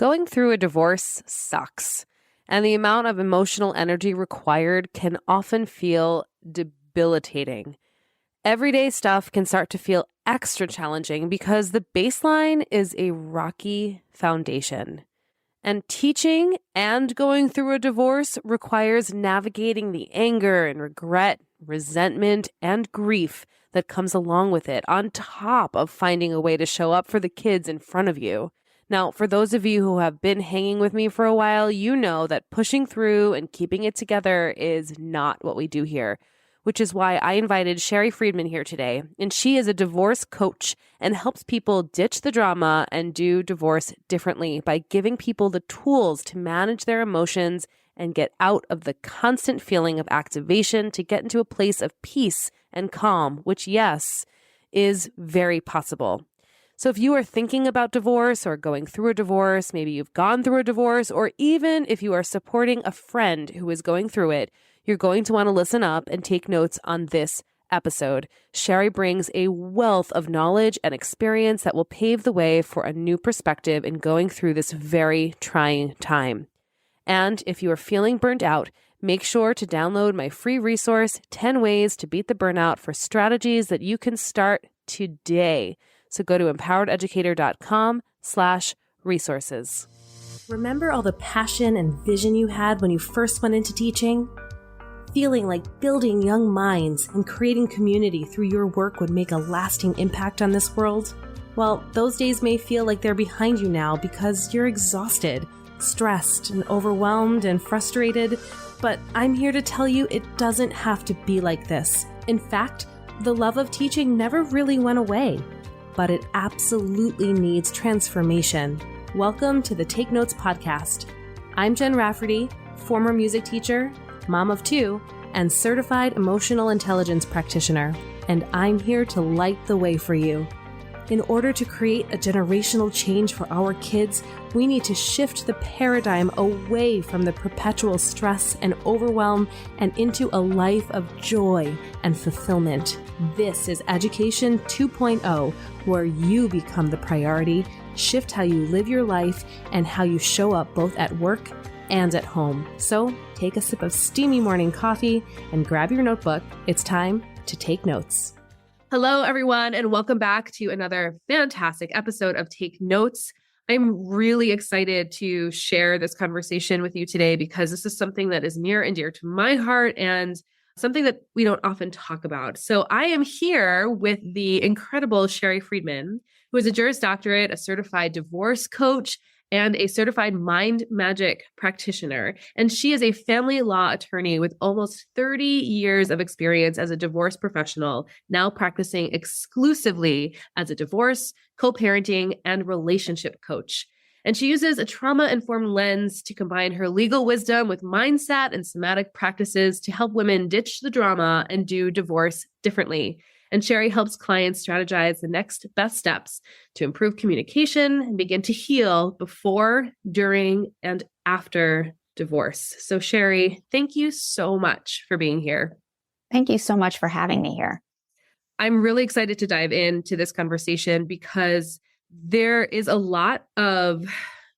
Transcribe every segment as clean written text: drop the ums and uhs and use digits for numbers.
Going through a divorce sucks, and the amount of emotional energy required can often feel debilitating. Everyday stuff can start to feel extra challenging because the baseline is a rocky foundation. And teaching and going through a divorce requires navigating the anger and regret, resentment, and grief that comes along with it, on top of finding a way to show up for the kids in front of you. Now, for those of you who have been hanging with me for a while, you know that pushing through and keeping it together is not what we do here, which is why I invited Sharri Freedman here today. And she is a divorce coach and helps people ditch the drama and do divorce differently by giving people the tools to manage their emotions and get out of the constant feeling of activation to get into a place of peace and calm, which, yes, is very possible. So if you are thinking about divorce or going through a divorce, maybe you've gone through a divorce, or even if you are supporting a friend who is going through it, you're going to want to listen up and take notes on this episode. Sharri brings a wealth of knowledge and experience that will pave the way for a new perspective in going through this very trying time. And if you are feeling burnt out, make sure to download my free resource, 10 Ways to Beat the Burnout, for strategies that you can start today. So go to empowereducator.com/resources. Remember all the passion and vision you had when you first went into teaching? Feeling like building young minds and creating community through your work would make a lasting impact on this world? Well, those days may feel like they're behind you now because you're exhausted, stressed, and overwhelmed and frustrated. But I'm here to tell you it doesn't have to be like this. In fact, the love of teaching never really went away, but it absolutely needs transformation. Welcome to the Take Notes podcast. I'm Jen Rafferty, former music teacher, mom of two, and certified emotional intelligence practitioner, and I'm here to light the way for you. In order to create a generational change for our kids, we need to shift the paradigm away from the perpetual stress and overwhelm and into a life of joy and fulfillment. This is Education 2.0, where you become the priority, shift how you live your life, and how you show up both at work and at home. So take a sip of steamy morning coffee and grab your notebook. It's time to take notes. Hello, everyone, and welcome back to another fantastic episode of Take Notes. I'm really excited to share this conversation with you today because this is something that is near and dear to my heart and something that we don't often talk about. So I am here with the incredible Sharri Freedman, who is a Juris Doctorate, a certified divorce coach, and a certified mind magic practitioner. And she is a family law attorney with almost 30 years of experience as a divorce professional, now practicing exclusively as a divorce, co-parenting, and relationship coach. And she uses a trauma-informed lens to combine her legal wisdom with mindset and somatic practices to help women ditch the drama and do divorce differently. And Sharri helps clients strategize the next best steps to improve communication and begin to heal before, during, and after divorce. So Sharri, thank you so much for being here. Thank you so much for having me here. I'm really excited to dive into this conversation because there is a lot of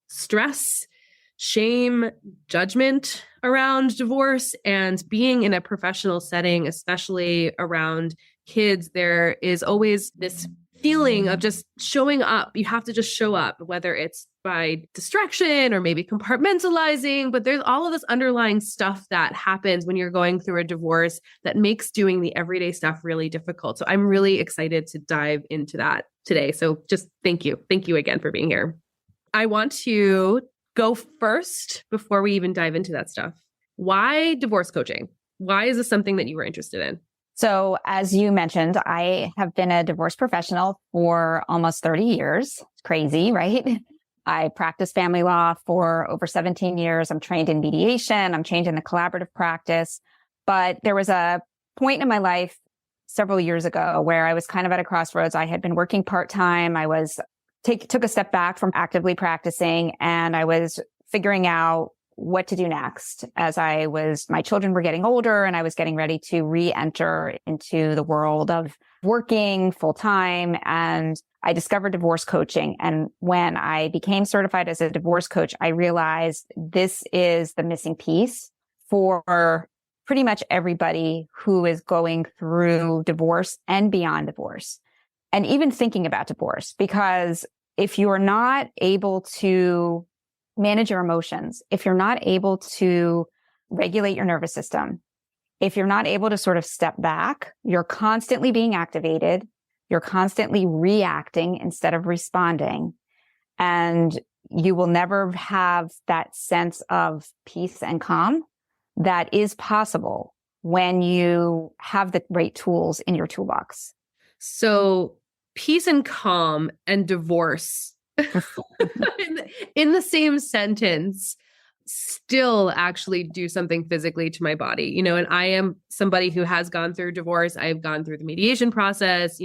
stress, shame, judgment around divorce, and being in a professional setting, especially around kids, there is always this feeling of just showing up. You have to just show up, whether it's by distraction or maybe compartmentalizing, but there's all of this underlying stuff that happens when you're going through a divorce that makes doing the everyday stuff really difficult. So I'm really excited to dive into that today. So just thank you. Thank you again for being here. I want to go first before we even dive into that stuff. Why divorce coaching? Why is this something that you were interested in? So as you mentioned, I have been a divorce professional for almost 30 years. It's crazy, right? I practiced family law for over 17 years. I'm trained in mediation. I'm trained in the collaborative practice. But there was a point in my life several years ago where I was kind of at a crossroads. I had been working part-time. I took a step back from actively practicing, and I was figuring out what to do next as my children were getting older and I was getting ready to re-enter into the world of working full time, and I discovered divorce coaching. And when I became certified as a divorce coach, I realized this is the missing piece for pretty much everybody who is going through divorce and beyond divorce, and even thinking about divorce. Because if you're not able to manage your emotions, if you're not able to regulate your nervous system, if you're not able to sort of step back, you're constantly being activated, you're constantly reacting instead of responding, and you will never have that sense of peace and calm that is possible when you have the right tools in your toolbox. So peace and calm and divorce in the same sentence still actually do something physically to my body, and I am somebody who has gone through divorce. I've gone through the mediation process.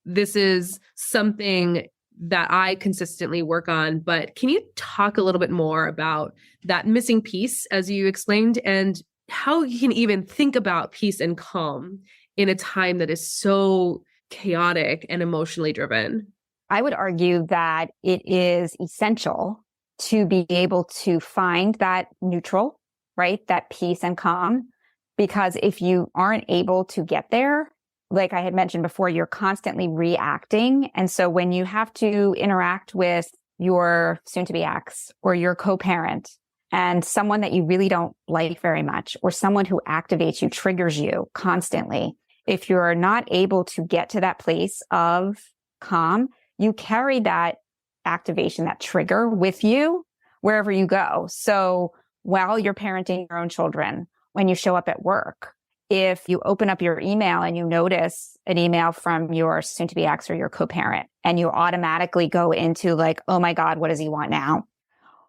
This is something that I consistently work on, but can you talk a little bit more about that missing piece as you explained, and how you can even think about peace and calm in a time that is so chaotic and emotionally driven? I would argue that it is essential to be able to find that neutral, right? That peace and calm. Because if you aren't able to get there, like I had mentioned before, you're constantly reacting. And so when you have to interact with your soon-to-be ex or your co-parent and someone that you really don't like very much, or someone who activates you, triggers you constantly, if you're not able to get to that place of calm, you carry that activation, that trigger with you wherever you go. So while you're parenting your own children, when you show up at work, if you open up your email and you notice an email from your soon-to-be ex or your co-parent, and you automatically go into like, oh my God, what does he want now?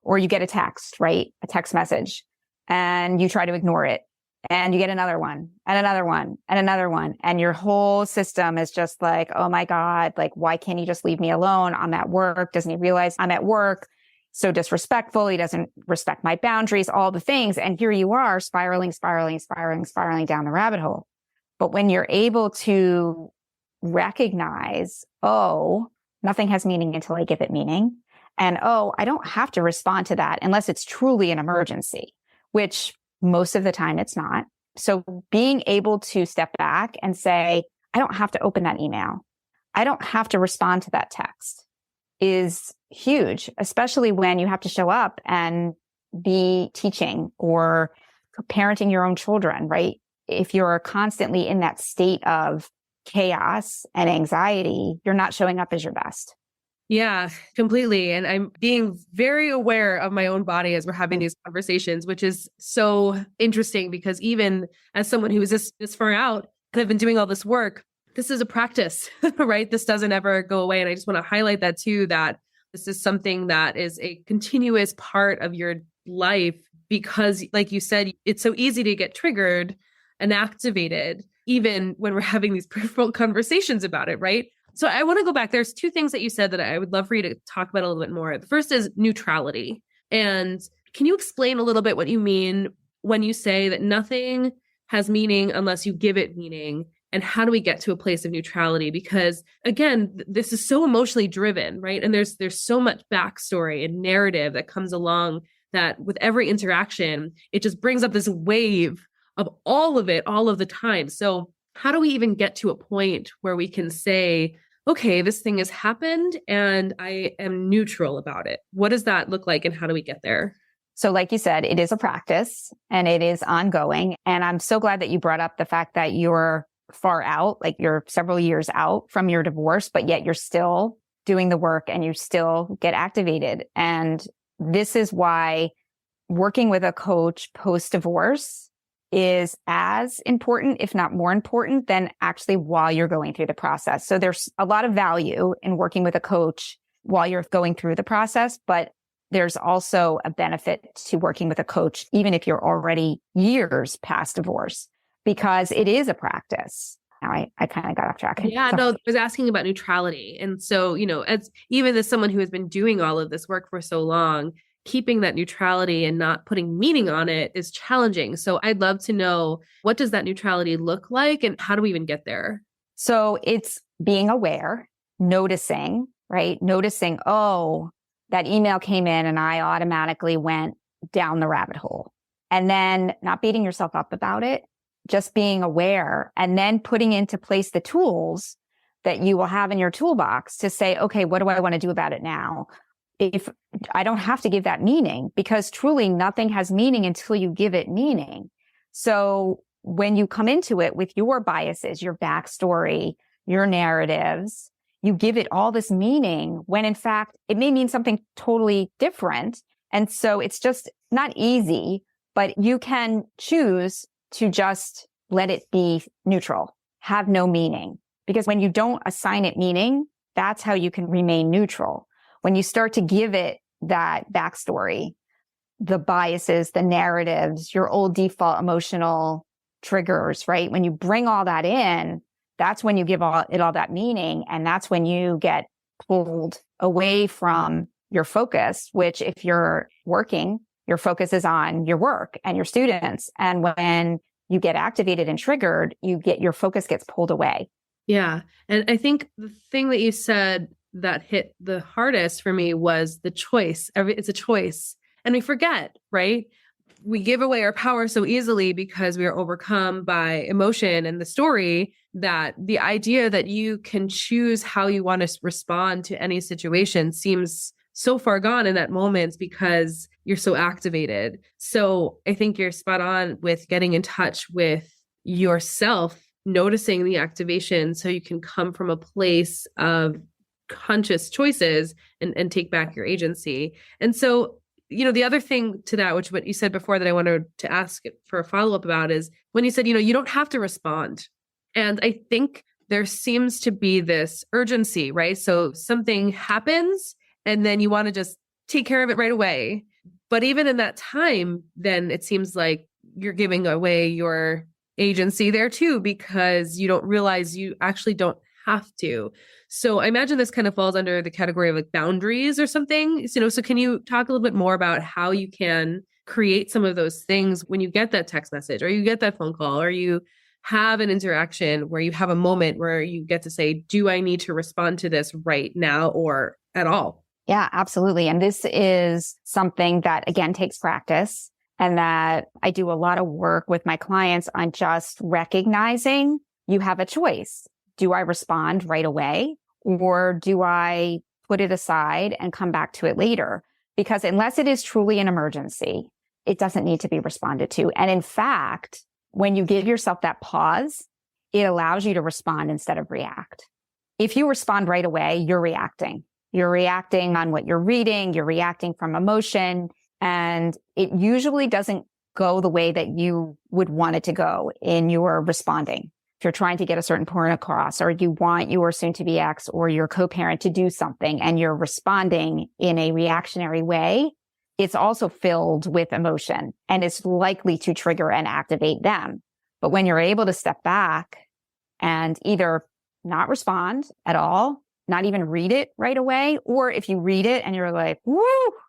Or you get a text, right? A text message, and you try to ignore it. And you get another one and another one and another one. And your whole system is just like, oh my God, like, why can't he just leave me alone? I'm at work. Doesn't he realize I'm at work? So disrespectful. He doesn't respect my boundaries, all the things. And here you are spiraling down the rabbit hole. But when you're able to recognize, oh, nothing has meaning until I give it meaning. And oh, I don't have to respond to that unless it's truly an emergency, which most of the time it's not. So being able to step back and say, I don't have to open that email, I don't have to respond to that text, is huge, especially when you have to show up and be teaching or parenting your own children, right? If you're constantly in that state of chaos and anxiety, you're not showing up as your best. Yeah, completely. And I'm being very aware of my own body as we're having these conversations, which is so interesting because even as someone who is this far out and I've been doing all this work, this is a practice, right? This doesn't ever go away. And I just want to highlight that too, that this is something that is a continuous part of your life because, like you said, it's so easy to get triggered and activated, even when we're having these peripheral conversations about it, right? So I want to go back. There's two things that you said that I would love for you to talk about a little bit more. The first is neutrality. And can you explain a little bit what you mean when you say that nothing has meaning unless you give it meaning? And how do we get to a place of neutrality? Because again, this is so emotionally driven, right? And there's so much backstory and narrative that comes along that with every interaction, it just brings up this wave of all of it, all of the time. So how do we even get to a point where we can say, okay, this thing has happened and I am neutral about it? What does that look like and how do we get there? So like you said, it is a practice and it is ongoing. And I'm so glad that you brought up the fact that you're far out, like you're several years out from your divorce, but yet you're still doing the work and you still get activated. And this is why working with a coach post-divorce is as important, if not more important, than actually while you're going through the process. So there's a lot of value in working with a coach while you're going through the process, but there's also a benefit to working with a coach, even if you're already years past divorce, because it is a practice. Now I kind of got off track. Yeah, no, I was asking about neutrality. And so, as someone who has been doing all of this work for so long, keeping that neutrality and not putting meaning on it is challenging. So I'd love to know, what does that neutrality look like and how do we even get there? So it's being aware, noticing, right? Noticing, oh, that email came in and I automatically went down the rabbit hole. And then not beating yourself up about it, just being aware and then putting into place the tools that you will have in your toolbox to say, okay, what do I want to do about it now? If I don't have to give that meaning, because truly nothing has meaning until you give it meaning. So when you come into it with your biases, your backstory, your narratives, you give it all this meaning when in fact it may mean something totally different. And so it's just not easy, but you can choose to just let it be neutral, have no meaning. Because when you don't assign it meaning, that's how you can remain neutral. When you start to give it that backstory, the biases, the narratives, your old default emotional triggers, right? When you bring all that in, that's when you give it all that meaning. And that's when you get pulled away from your focus, which if you're working, your focus is on your work and your students. And when you get activated and triggered, your focus gets pulled away. Yeah. And I think the thing that you said that hit the hardest for me was the choice. It's a choice. And we forget, right? We give away our power so easily because we are overcome by emotion and the story, that the idea that you can choose how you want to respond to any situation seems so far gone in that moment because you're so activated. So I think you're spot on with getting in touch with yourself, noticing the activation so you can come from a place of conscious choices and take back your agency. And so, the other thing to that, which what you said before that I wanted to ask for a follow-up about is when you said, you don't have to respond. And I think there seems to be this urgency, right? So something happens and then you want to just take care of it right away. But even in that time, then it seems like you're giving away your agency there too, because you don't realize you actually don't have to. So I imagine this kind of falls under the category of like boundaries or something. So can you talk a little bit more about how you can create some of those things when you get that text message or you get that phone call or you have an interaction where you have a moment where you get to say, do I need to respond to this right now or at all? Yeah, absolutely. And this is something that, again, takes practice and that I do a lot of work with my clients on just recognizing you have a choice. Do I respond right away or do I put it aside and come back to it later? Because unless it is truly an emergency, it doesn't need to be responded to. And in fact, when you give yourself that pause, it allows you to respond instead of react. If you respond right away, you're reacting. You're reacting on what you're reading. You're reacting from emotion. And it usually doesn't go the way that you would want it to go in your responding. If you're trying to get a certain point across, or you want your soon-to-be ex or your co-parent to do something and you're responding in a reactionary way, it's also filled with emotion and it's likely to trigger and activate them. But when you're able to step back and either not respond at all, not even read it right away, or if you read it and you're like, woo,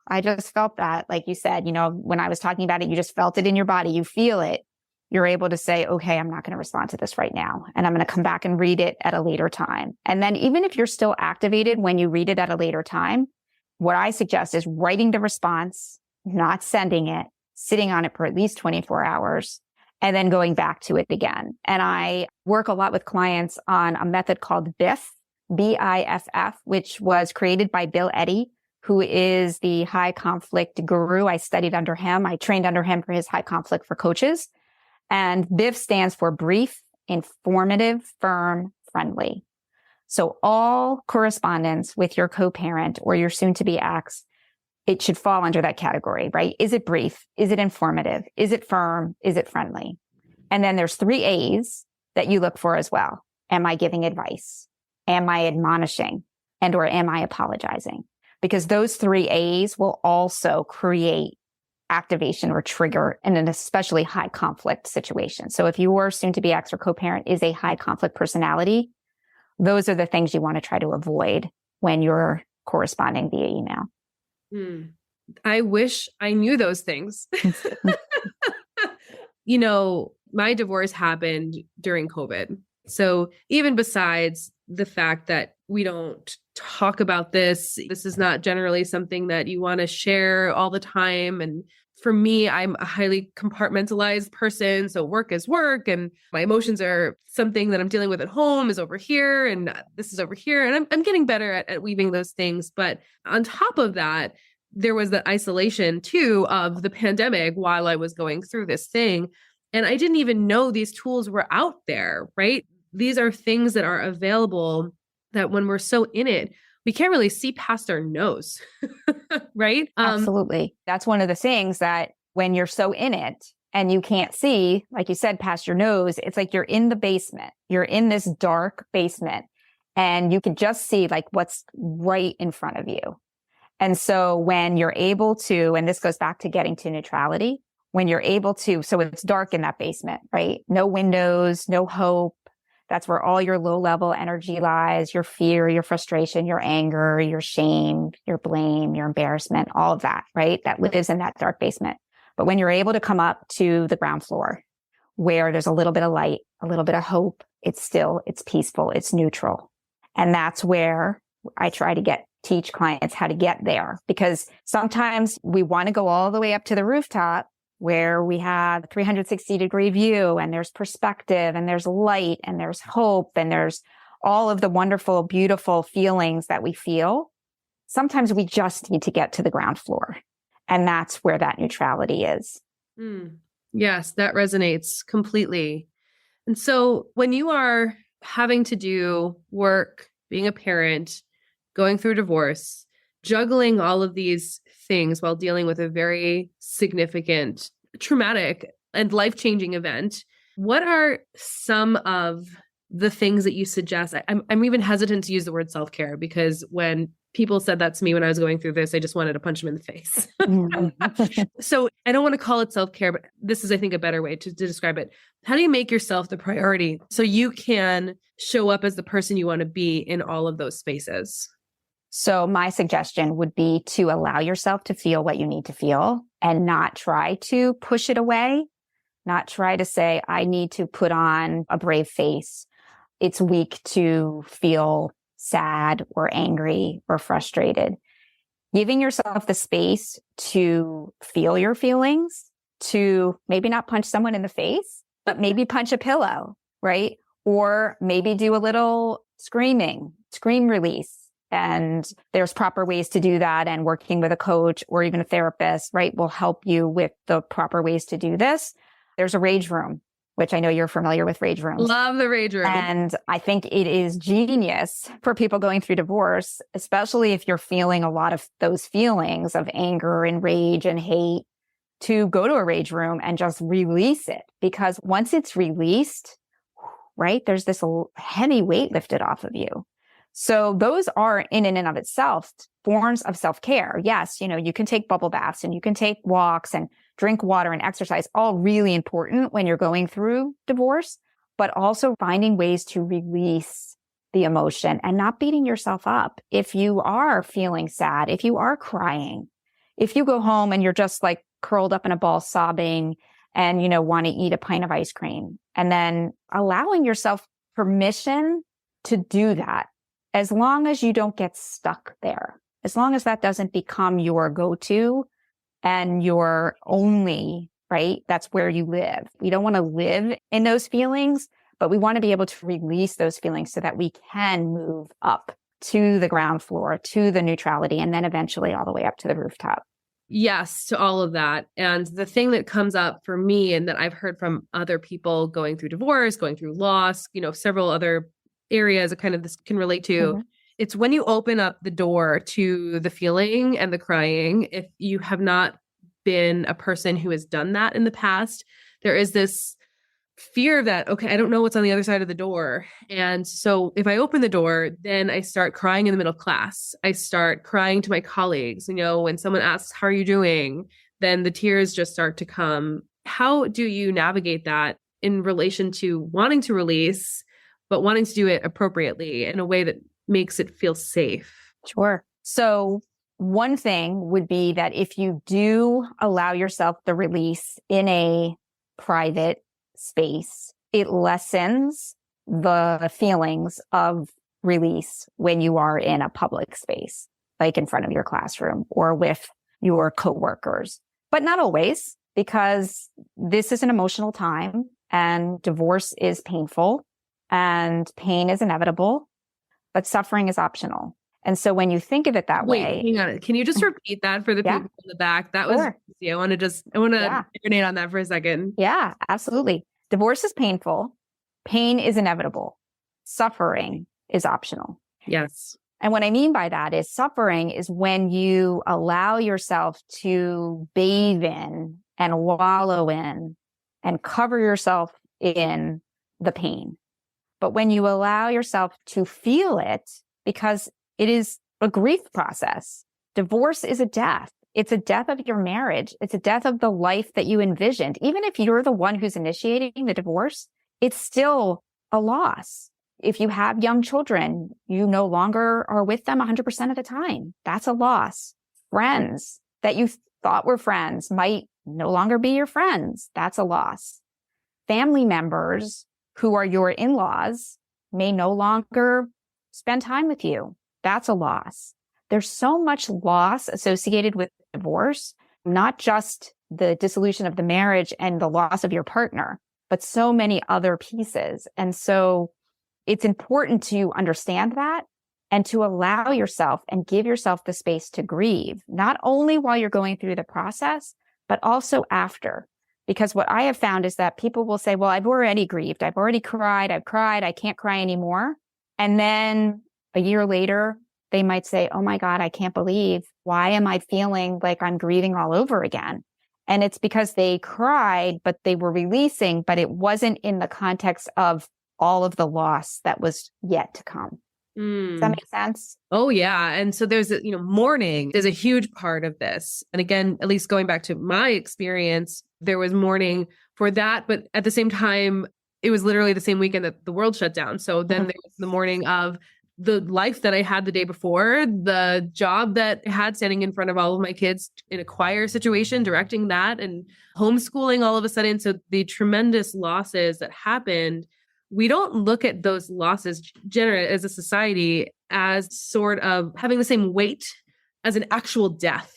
I just felt that. Like you said, when I was talking about it, you just felt it in your body, you feel it. You're able to say, okay, I'm not going to respond to this right now. And I'm going to come back and read it at a later time. And then even if you're still activated when you read it at a later time, what I suggest is writing the response, not sending it, sitting on it for at least 24 hours, and then going back to it again. And I work a lot with clients on a method called BIFF, BIFF, which was created by Bill Eddy, who is the high conflict guru. I studied under him. I trained under him for his high conflict for coaches. And BIF stands for brief, informative, firm, friendly. So all correspondence with your co-parent or your soon-to-be ex, it should fall under that category, right? Is it brief? Is it informative? Is it firm? Is it friendly? And then there's 3 A's that you look for as well. Am I giving advice? Am I admonishing? And or am I apologizing? Because those 3 A's will also create activation or trigger in an especially high conflict situation. So if your soon-to-be ex or co-parent is a high conflict personality, those are the things you want to try to avoid when you're corresponding via email. I wish I knew those things. My divorce happened during COVID. So even besides the fact that we don't talk about this is not generally something that you want to share all the time. And for me, I'm a highly compartmentalized person. So work is work and my emotions are something that I'm dealing with at home is over here and this is over here. And I'm getting better at weaving those things. But on top of that, there was the isolation too of the pandemic while I was going through this thing. And I didn't even know these tools were out there, right? These are things that are available that when we're so in it, we can't really see past our nose, right? Absolutely. That's one of the things that when you're so in it and you can't see, like you said, past your nose, it's like you're in the basement. You're in this dark basement and you can just see like what's right in front of you. And so when you're able to, and this goes back to getting to neutrality, when you're able to, so it's dark in that basement, right? No windows, no hope. That's where all your low level energy lies, your fear, your frustration, your anger, your shame, your blame, your embarrassment, all of that, right? That lives in that dark basement. But when you're able to come up to the ground floor where there's a little bit of light, a little bit of hope, it's peaceful, it's neutral. And that's where I try to teach clients how to get there, because sometimes we want to go all the way up to the rooftop where we have a 360-degree view and there's perspective and there's light and there's hope and there's all of the wonderful, beautiful feelings that we feel. Sometimes we just need to get to the ground floor. And that's where that neutrality is. Yes, that resonates completely. And so when you are having to do work, being a parent, going through divorce, juggling all of these things while dealing with a very significant, traumatic, and life-changing event, what are some of the things that you suggest? I'm even hesitant to use the word self-care because when people said that to me when I was going through this, I just wanted to punch them in the face. So I don't want to call it self-care, but this is, I think, a better way to describe it. How do you make yourself the priority so you can show up as the person you want to be in all of those spaces? So my suggestion would be to allow yourself to feel what you need to feel and not try to push it away, not try to say, I need to put on a brave face. It's weak to feel sad or angry or frustrated. Giving yourself the space to feel your feelings, to maybe not punch someone in the face, but maybe punch a pillow, right? Or maybe do a little scream release. And there's proper ways to do that. And working with a coach or even a therapist, right, will help you with the proper ways to do this. There's a rage room, which I know you're familiar with rage rooms. Love the rage room. And I think it is genius for people going through divorce, especially if you're feeling a lot of those feelings of anger and rage and hate, to go to a rage room and just release it. Because once it's released, right, there's this heavy weight lifted off of you. So those are in and of itself forms of self-care. Yes, you can take bubble baths and you can take walks and drink water and exercise, all really important when you're going through divorce, but also finding ways to release the emotion and not beating yourself up. If you are feeling sad, if you are crying, if you go home and you're just like curled up in a ball sobbing and, want to eat a pint of ice cream, and then allowing yourself permission to do that. As long as you don't get stuck there, as long as that doesn't become your go-to and your only, right? That's where you live. We don't want to live in those feelings, but we want to be able to release those feelings so that we can move up to the ground floor, to the neutrality, and then eventually all the way up to the rooftop. Yes, to all of that. And the thing that comes up for me and that I've heard from other people going through divorce, going through loss, several other areas that kind of this can relate to. It's when you open up the door to the feeling and the crying, if you have not been a person who has done that in the past, there is this fear that, okay, I don't know what's on the other side of the door. And so if I open the door, then I start crying in the middle of class. I start crying to my colleagues. When someone asks, how are you doing? Then the tears just start to come. How do you navigate that in relation to wanting to release, but wanting to do it appropriately in a way that makes it feel safe? Sure. So one thing would be that if you do allow yourself the release in a private space, it lessens the feelings of release when you are in a public space, like in front of your classroom or with your coworkers, but not always, because this is an emotional time and divorce is painful and pain is inevitable, but suffering is optional. And so when you think of it that way, hang on. Can you just repeat that for the people in the back? That was, I want to marinate on that for a second. Yeah, absolutely. Divorce is painful. Pain is inevitable. Suffering is optional. Yes. And what I mean by that is suffering is when you allow yourself to bathe in and wallow in and cover yourself in the pain. But when you allow yourself to feel it, because it is a grief process. Divorce is a death. It's a death of your marriage. It's a death of the life that you envisioned. Even if you're the one who's initiating the divorce, it's still a loss. If you have young children, you no longer are with them 100% of the time. That's a loss. Friends that you thought were friends might no longer be your friends. That's a loss. Family members who are your in-laws may no longer spend time with you. That's a loss. There's so much loss associated with divorce, not just the dissolution of the marriage and the loss of your partner, but so many other pieces. And so it's important to understand that and to allow yourself and give yourself the space to grieve, not only while you're going through the process, but also after. Because what I have found is that people will say, well, I've already grieved. I've already cried. I've cried. I can't cry anymore. And then a year later, they might say, oh my God, I can't believe, why am I feeling like I'm grieving all over again? And it's because they cried, but they were releasing, but it wasn't in the context of all of the loss that was yet to come. Does that make sense? Oh yeah. And so there's mourning is a huge part of this. And again, at least going back to my experience, there was mourning for that. But at the same time, it was literally the same weekend that the world shut down. So then there was the mourning of the life that I had the day before, the job that I had standing in front of all of my kids in a choir situation, directing that and homeschooling all of a sudden. So the tremendous losses that happened, we don't look at those losses generally as a society as sort of having the same weight as an actual death.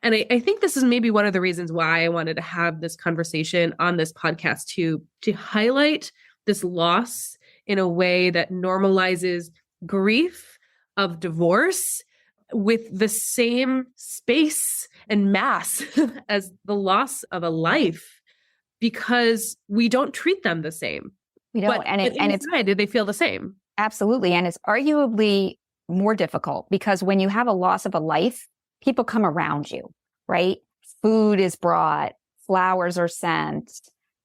And I think this is maybe one of the reasons why I wanted to have this conversation on this podcast to highlight this loss in a way that normalizes grief of divorce with the same space and mass as the loss of a life, because we don't treat them the same. We don't. But inside, do they feel the same? Absolutely. And it's arguably more difficult because when you have a loss of a life, people come around you, right? Food is brought, flowers are sent.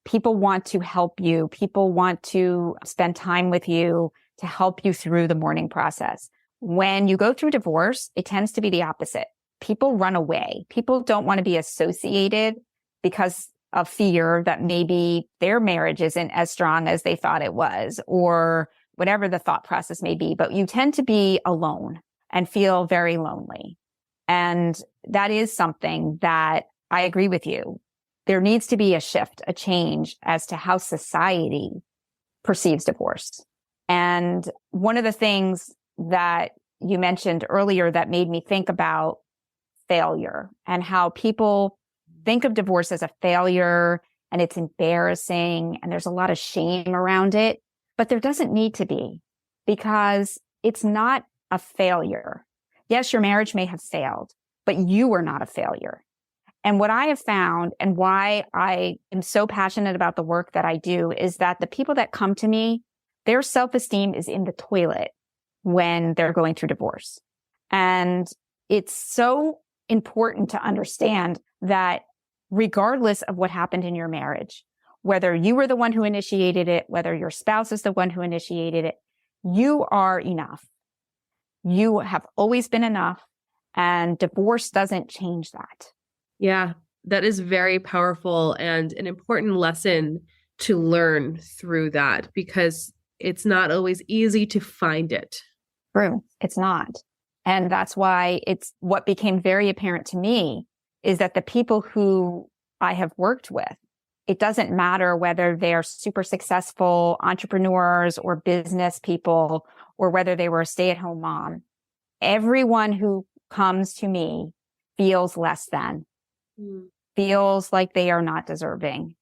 People want to help you. People want to spend time with you to help you through the mourning process. When you go through divorce, it tends to be the opposite. People run away. People don't want to be associated because of fear that maybe their marriage isn't as strong as they thought it was, or whatever the thought process may be. But you tend to be alone and feel very lonely. And that is something that I agree with you. There needs to be a shift, a change as to how society perceives divorce. And one of the things that you mentioned earlier that made me think about failure and how people think of divorce as a failure and it's embarrassing and there's a lot of shame around it, but there doesn't need to be, because it's not a failure. Yes, your marriage may have failed, but you are not a failure. And what I have found and why I am so passionate about the work that I do is that the people that come to me, their self-esteem is in the toilet when they're going through divorce. And it's so important to understand that regardless of what happened in your marriage, whether you were the one who initiated it, whether your spouse is the one who initiated it, you are enough. You have always been enough, and divorce doesn't change that. Yeah, that is very powerful and an important lesson to learn through that, because it's not always easy to find it. True. It's not. And that's why it's what became very apparent to me is that the people who I have worked with, It doesn't matter whether they're super successful entrepreneurs or business people, or whether they were a stay-at-home mom. Everyone who comes to me feels less than, feels like they are not deserving,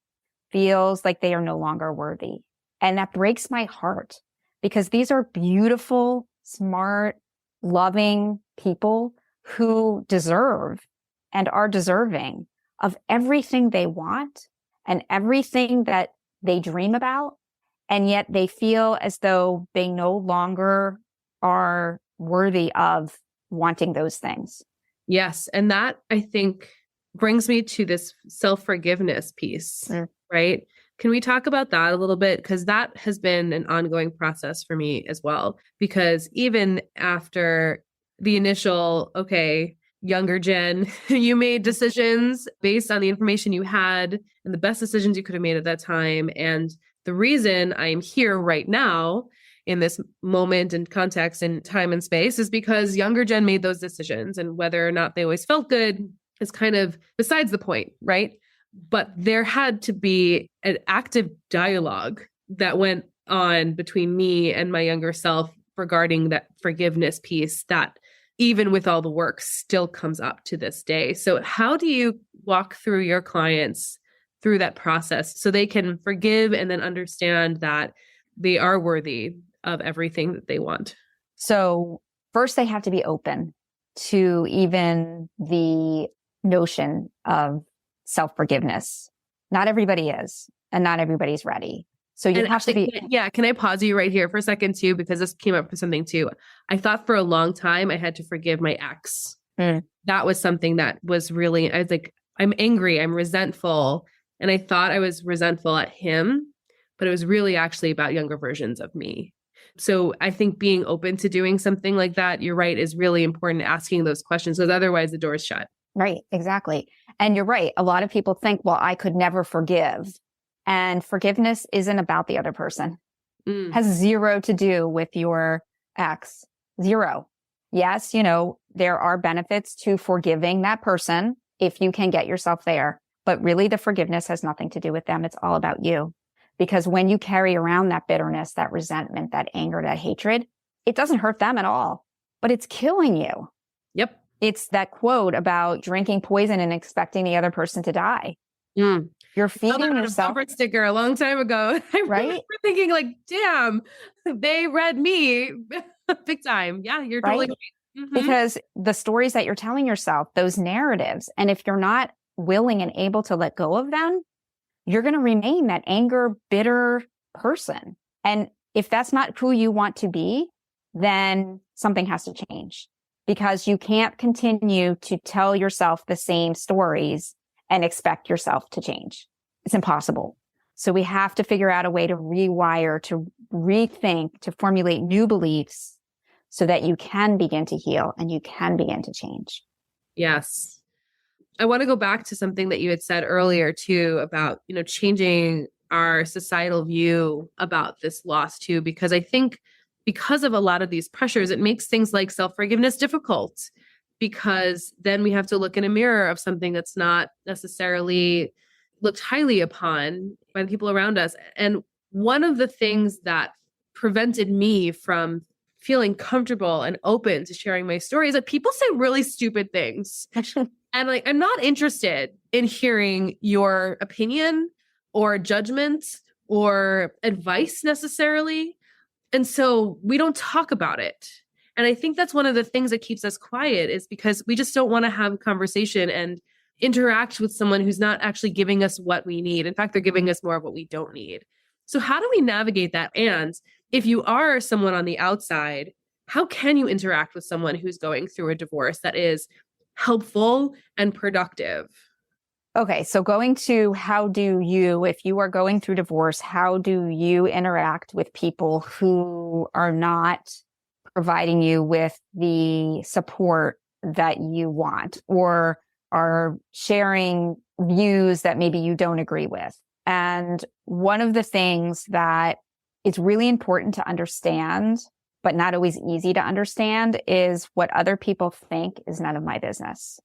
feels like they are no longer worthy. And that breaks my heart, because these are beautiful, smart, loving people who deserve and are deserving of everything they want and everything that they dream about. And yet they feel as though they no longer are worthy of wanting those things. Yes. And that, I think, brings me to this self-forgiveness piece, right? Can we talk about that a little bit? Because that has been an ongoing process for me as well. Because even after the initial, okay, younger Jen, you made decisions based on the information you had and the best decisions you could have made at that time. And the reason I'm here right now in this moment and context and time and space is because younger Jen made those decisions, and whether or not they always felt good is kind of besides the point, right? But there had to be an active dialogue that went on between me and my younger self regarding that forgiveness piece that, even with all the work, still comes up to this day. So how do you walk through your clients through that process so they can forgive and then understand that they are worthy of everything that they want? So first, they have to be open to even the notion of self-forgiveness. Not everybody is, and not everybody's ready. So you have to be. Yeah. Can I pause you right here for a second too? Because this came up for something too. I thought for a long time I had to forgive my ex. That was something that was really, I was like, I'm angry, I'm resentful. And I thought I was resentful at him, but it was really actually about younger versions of me. So I think being open to doing something like that, you're right, is really important, asking those questions, because otherwise the door is shut. Right, exactly. And you're right. A lot of people think, well, I could never forgive. And forgiveness isn't about the other person. Has zero to do with your ex. Zero. Yes, there are benefits to forgiving that person if you can get yourself there. But really, the forgiveness has nothing to do with them. It's all about you. Because when you carry around that bitterness, that resentment, that anger, that hatred, it doesn't hurt them at all, but it's killing you. Yep. It's that quote about drinking poison and expecting the other person to die. You're feeding yourself. A sticker a long time ago. I remember thinking like, damn, they read me big time. Yeah, you're totally right. Because the stories that you're telling yourself, those narratives, and if you're not willing and able to let go of them, you're going to remain that anger, bitter person. And if that's not who you want to be, then something has to change, because you can't continue to tell yourself the same stories and expect yourself to change. It's impossible. So we have to figure out a way to rewire, to rethink, to formulate new beliefs so that you can begin to heal and you can begin to change. Yes. I want to go back to something that you had said earlier too about, changing our societal view about this loss too, because I think because of a lot of these pressures, it makes things like self-forgiveness difficult, because then we have to look in a mirror of something that's not necessarily looked highly upon by the people around us. And one of the things that prevented me from feeling comfortable and open to sharing my story is that people say really stupid things. And I'm not interested in hearing your opinion or judgment or advice necessarily. And so we don't talk about it. And I think that's one of the things that keeps us quiet, is because we just don't want to have a conversation and interact with someone who's not actually giving us what we need. In fact, they're giving us more of what we don't need. So how do we navigate that? And if you are someone on the outside, how can you interact with someone who's going through a divorce that is helpful and productive? Okay, so going to if you are going through divorce, how do you interact with people who are not providing you with the support that you want, or are sharing views that maybe you don't agree with? And one of the things that is really important to understand, but not always easy to understand, is what other people think is none of my business.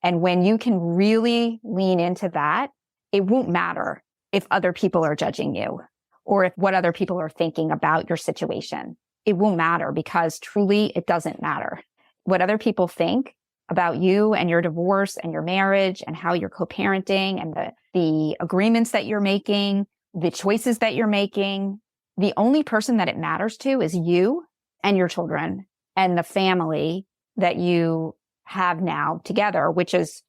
And when you can really lean into that, it won't matter if other people are judging you or if what other people are thinking about your situation. It won't matter because truly it doesn't matter. What other people think about you and your divorce and your marriage and how you're co-parenting and the agreements that you're making, the choices that you're making, the only person that it matters to is you and your children and the family that you have now together, which is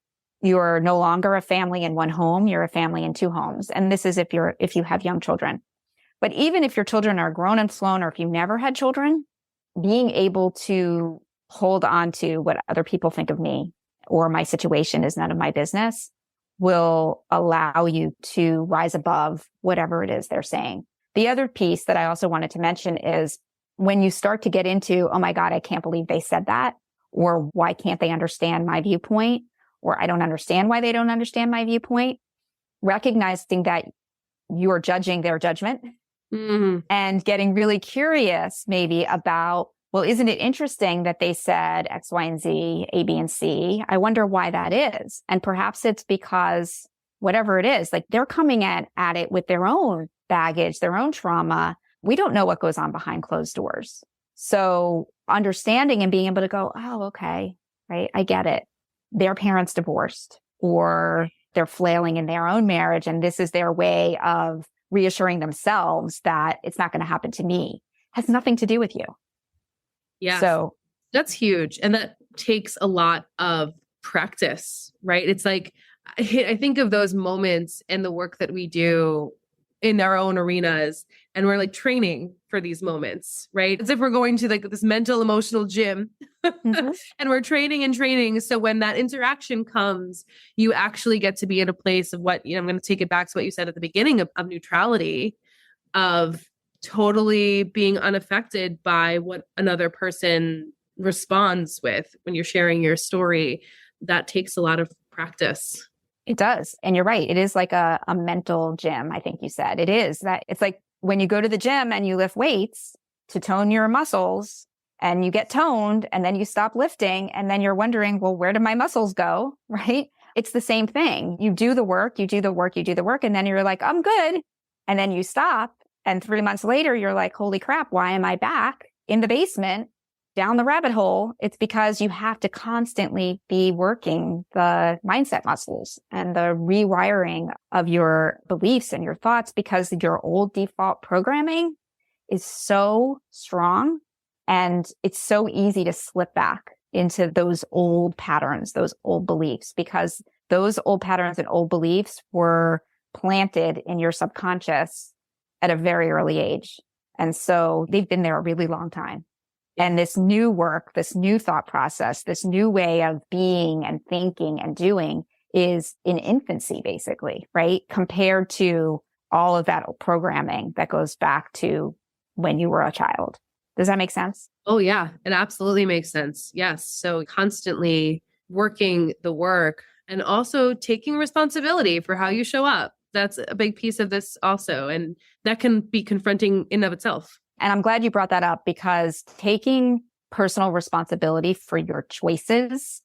you're no longer a family in one home, you're a family in two homes. And this is if you have young children. But even if your children are grown and flown, or if you never had children, being able to hold on to what other people think of me or my situation is none of my business will allow you to rise above whatever it is they're saying. The other piece that I also wanted to mention is when you start to get into, oh my God, I can't believe they said that, or why can't they understand my viewpoint? Or I don't understand why they don't understand my viewpoint, recognizing that you are judging their judgment and getting really curious maybe about, well, isn't it interesting that they said X, Y, and Z, A, B, and C? I wonder why that is. And perhaps it's because whatever it is, like they're coming at it with their own baggage, their own trauma. We don't know what goes on behind closed doors. So understanding and being able to go, oh, okay, right, I get it. Their parents divorced or they're flailing in their own marriage. And this is their way of reassuring themselves that it's not going to happen to me. It has nothing to do with you. Yeah. So that's huge. And that takes a lot of practice, right? It's like, I think of those moments and the work that we do in our own arenas, and we're like training for these moments, right? As if we're going to like this mental, emotional gym and we're training and training. So when that interaction comes, you actually get to be in a place of what, I'm going to take it back to what you said at the beginning of neutrality, of totally being unaffected by what another person responds with when you're sharing your story. That takes a lot of practice. It does. And you're right. It is like a mental gym, I think you said. It is that it's like when you go to the gym and you lift weights to tone your muscles and you get toned and then you stop lifting and then you're wondering, well, where did my muscles go? Right? It's the same thing. You do the work, you do the work, you do the work, and then you're like, I'm good. And then you stop. And 3 months later, you're like, holy crap, why am I back in the basement down the rabbit hole? It's because you have to constantly be working the mindset muscles and the rewiring of your beliefs and your thoughts, because your old default programming is so strong and it's so easy to slip back into those old patterns, those old beliefs, because those old patterns and old beliefs were planted in your subconscious at a very early age. And so they've been there a really long time. And this new work, this new thought process, this new way of being and thinking and doing is in infancy, basically, right? Compared to all of that programming that goes back to when you were a child. Does that make sense? Oh, yeah, it absolutely makes sense. Yes. So constantly working the work and also taking responsibility for how you show up. That's a big piece of this also. And that can be confronting in of itself. And I'm glad you brought that up, because taking personal responsibility for your choices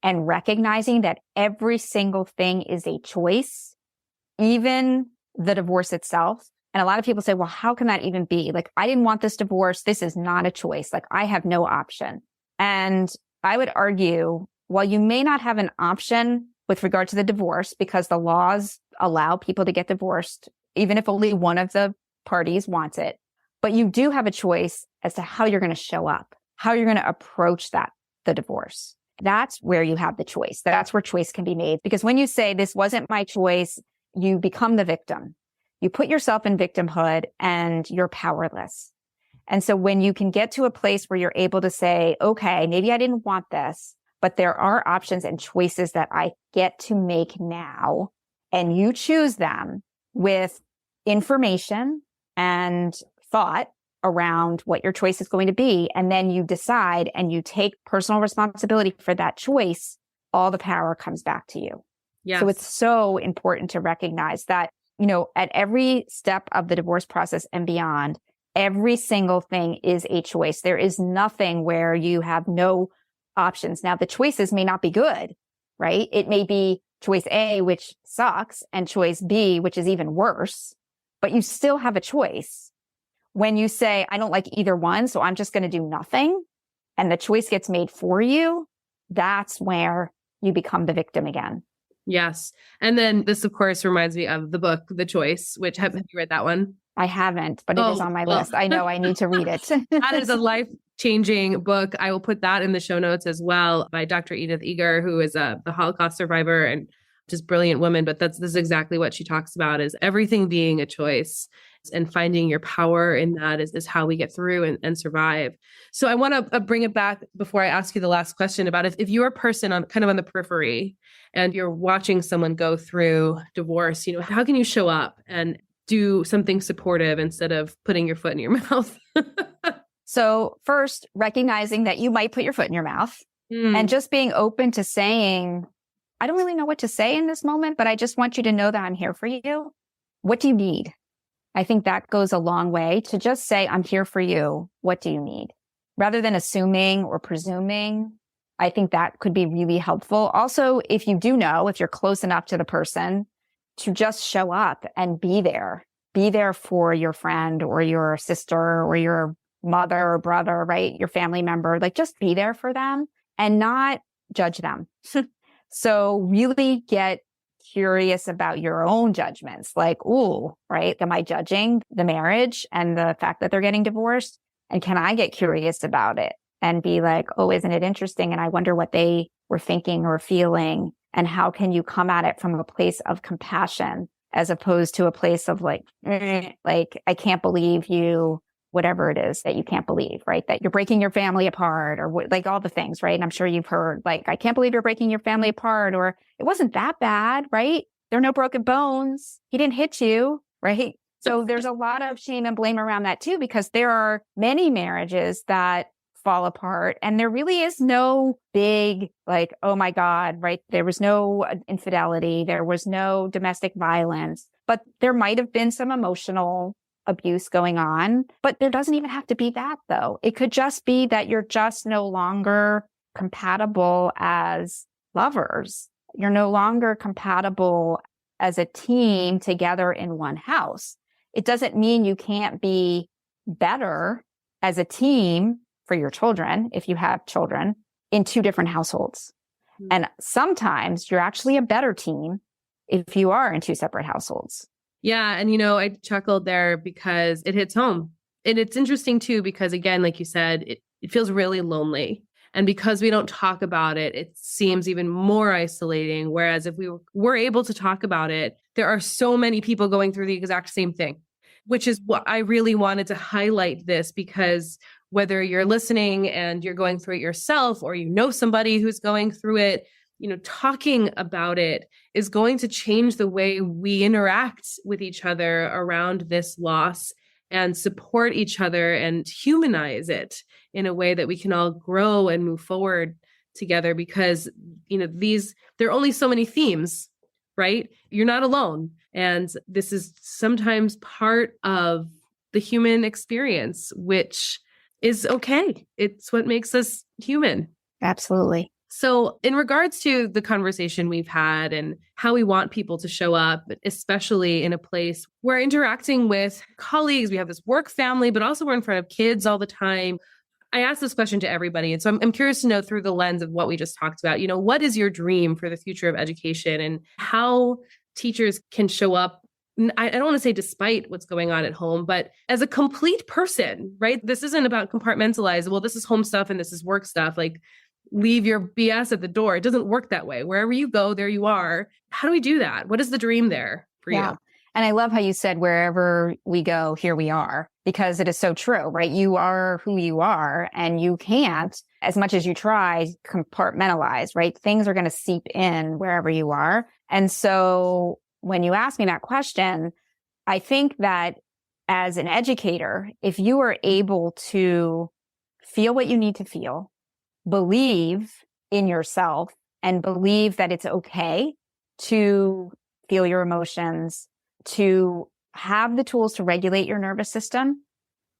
and recognizing that every single thing is a choice, even the divorce itself. And a lot of people say, well, how can that even be? Like, I didn't want this divorce. This is not a choice. Like, I have no option. And I would argue, while you may not have an option with regard to the divorce, because the laws allow people to get divorced, even if only one of the parties wants it, but you do have a choice as to how you're going to show up, how you're going to approach the divorce. That's where you have the choice. That's where choice can be made. Because when you say, this wasn't my choice, you become the victim. You put yourself in victimhood and you're powerless. And so when you can get to a place where you're able to say, okay, maybe I didn't want this, but there are options and choices that I get to make now, and you choose them with information and thought around what your choice is going to be. And then you decide and you take personal responsibility for that choice. All the power comes back to you. Yes. So it's so important to recognize that, at every step of the divorce process and beyond, every single thing is a choice. There is nothing where you have no options. Now, the choices may not be good, right? It may be choice A, which sucks, and choice B, which is even worse, but you still have a choice. When you say, I don't like either one, so I'm just going to do nothing, and the choice gets made for you, that's where you become the victim again. Yes. And then this, of course, reminds me of the book, The Choice, which have you read that one? I haven't, but it is on my list. I know I need to read it. That is a life-changing book. I will put that in the show notes as well, by Dr. Edith Eger, who is the Holocaust survivor and just brilliant woman. But this is exactly what she talks about, is everything being a choice, and finding your power in that is how we get through and survive. So I want to bring it back before I ask you the last question about if you're a person on kind of on the periphery and you're watching someone go through divorce, how can you show up and do something supportive instead of putting your foot in your mouth? So first, recognizing that you might put your foot in your mouth and just being open to saying, I don't really know what to say in this moment, but I just want you to know that I'm here for you. What do you need? I think that goes a long way to just say, I'm here for you. What do you need? Rather than assuming or presuming, I think that could be really helpful. Also, if you do know, if you're close enough to the person, to just show up and be there. Be there for your friend or your sister or your mother or brother, right? Your family member, like just be there for them and not judge them. So really get curious about your own judgments. Like, ooh, right? Am I judging the marriage and the fact that they're getting divorced? And can I get curious about it and be like, oh, isn't it interesting? And I wonder what they were thinking or feeling. And how can you come at it from a place of compassion as opposed to a place of like, I can't believe you, whatever it is that you can't believe, right? That you're breaking your family apart or like all the things, right? And I'm sure you've heard like, I can't believe you're breaking your family apart, or it wasn't that bad, right? There are no broken bones. He didn't hit you, right? So there's a lot of shame and blame around that too, because there are many marriages that fall apart and there really is no big, like, oh my God, right? There was no infidelity. There was no domestic violence, but there might have been some emotional abuse going on, but there doesn't even have to be that though. It could just be that you're just no longer compatible as lovers. You're no longer compatible as a team together in one house. It doesn't mean you can't be better as a team for your children, if you have children, in two different households. Mm-hmm. And sometimes you're actually a better team if you are in two separate households. Yeah. And, I chuckled there because it hits home. And it's interesting too, because again, like you said, it feels really lonely. And because we don't talk about it, it seems even more isolating. Whereas if we were able to talk about it, there are so many people going through the exact same thing, which is what I really wanted to highlight this, because whether you're listening and you're going through it yourself, or somebody who's going through it, talking about it is going to change the way we interact with each other around this loss and support each other and humanize it in a way that we can all grow and move forward together. Because, there are only so many themes, right? You're not alone. And this is sometimes part of the human experience, which is okay. It's what makes us human. Absolutely. So in regards to the conversation we've had and how we want people to show up, especially in a place where interacting with colleagues, we have this work family, but also we're in front of kids all the time. I asked this question to everybody. And so I'm curious to know, through the lens of what we just talked about, what is your dream for the future of education and how teachers can show up? I don't want to say despite what's going on at home, but as a complete person, right? This isn't about compartmentalized. Well, this is home stuff and this is work stuff. Like, leave your BS at the door. It doesn't work that way. Wherever you go, there you are. How do we do that? What is the dream there for you? And I love how you said, wherever we go, here we are, because it is so true, right? You are who you are, and you can't, as much as you try, compartmentalize, right? Things are going to seep in wherever you are. And so when you ask me that question, I think that as an educator, if you are able to feel what you need to feel, believe in yourself, and believe that it's okay to feel your emotions, to have the tools to regulate your nervous system,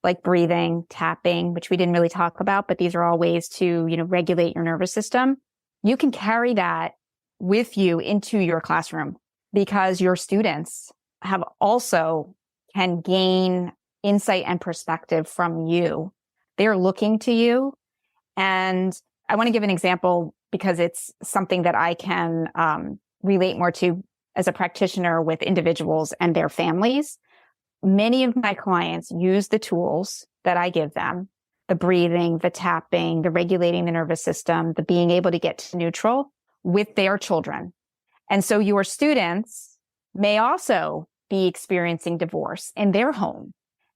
like breathing, tapping, which we didn't really talk about, but these are all ways to, regulate your nervous system. You can carry that with you into your classroom, because your students have also can gain insight and perspective from you. They're looking to you. And I want to give an example because it's something that I can relate more to as a practitioner with individuals and their families. Many of my clients use the tools that I give them, the breathing, the tapping, the regulating the nervous system, the being able to get to neutral with their children. And so your students may also be experiencing divorce in their home.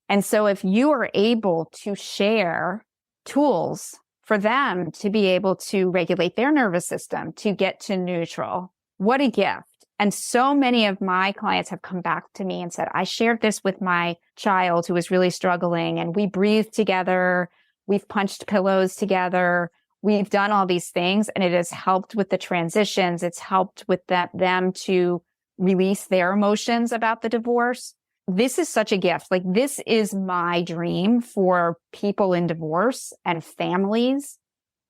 And so if you are able to share tools for them to be able to regulate their nervous system, to get to neutral, what a gift. And so many of my clients have come back to me and said, I shared this with my child who was really struggling, and we breathed together. We've punched pillows together. We've done all these things, and it has helped with the transitions. It's helped with them to release their emotions about the divorce. This is such a gift. Like, this is my dream for people in divorce and families.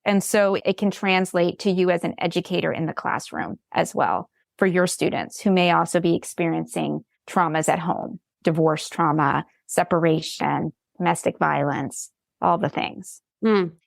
And so it can translate to you as an educator in the classroom as well for your students who may also be experiencing traumas at home, divorce trauma, separation, domestic violence, all the things.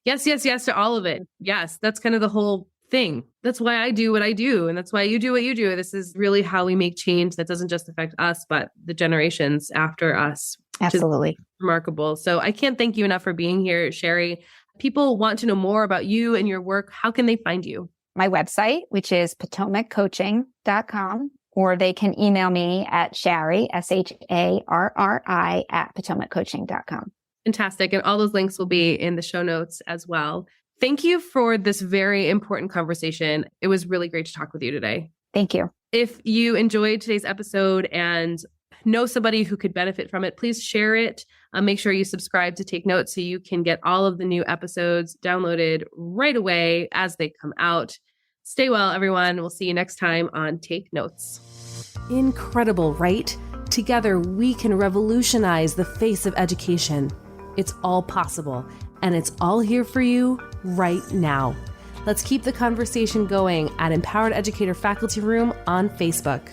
Yes to all of it. Yes, that's kind of the whole thing. That's why I do what I do. And that's why you do what you do. This is really how we make change that doesn't just affect us, but the generations after us. Absolutely. Remarkable. So I can't thank you enough for being here, Sharri. People want to know more about you and your work. How can they find you? My website, which is potomaccoaching.com, or they can email me at Sharri, SHARRI @potomaccoaching.com. Fantastic. And all those links will be in the show notes as well. Thank you for this very important conversation. It was really great to talk with you today. Thank you. If you enjoyed today's episode and know somebody who could benefit from it, please share it. Make sure you subscribe to take notes so you can get all of the new episodes downloaded right away as they come out. Stay well, everyone. We'll see you next time on Take Notes. Incredible, right? Together, we can revolutionize the face of education. It's all possible, and it's all here for you right now. Let's keep the conversation going at Empowered Educator Faculty Room on Facebook.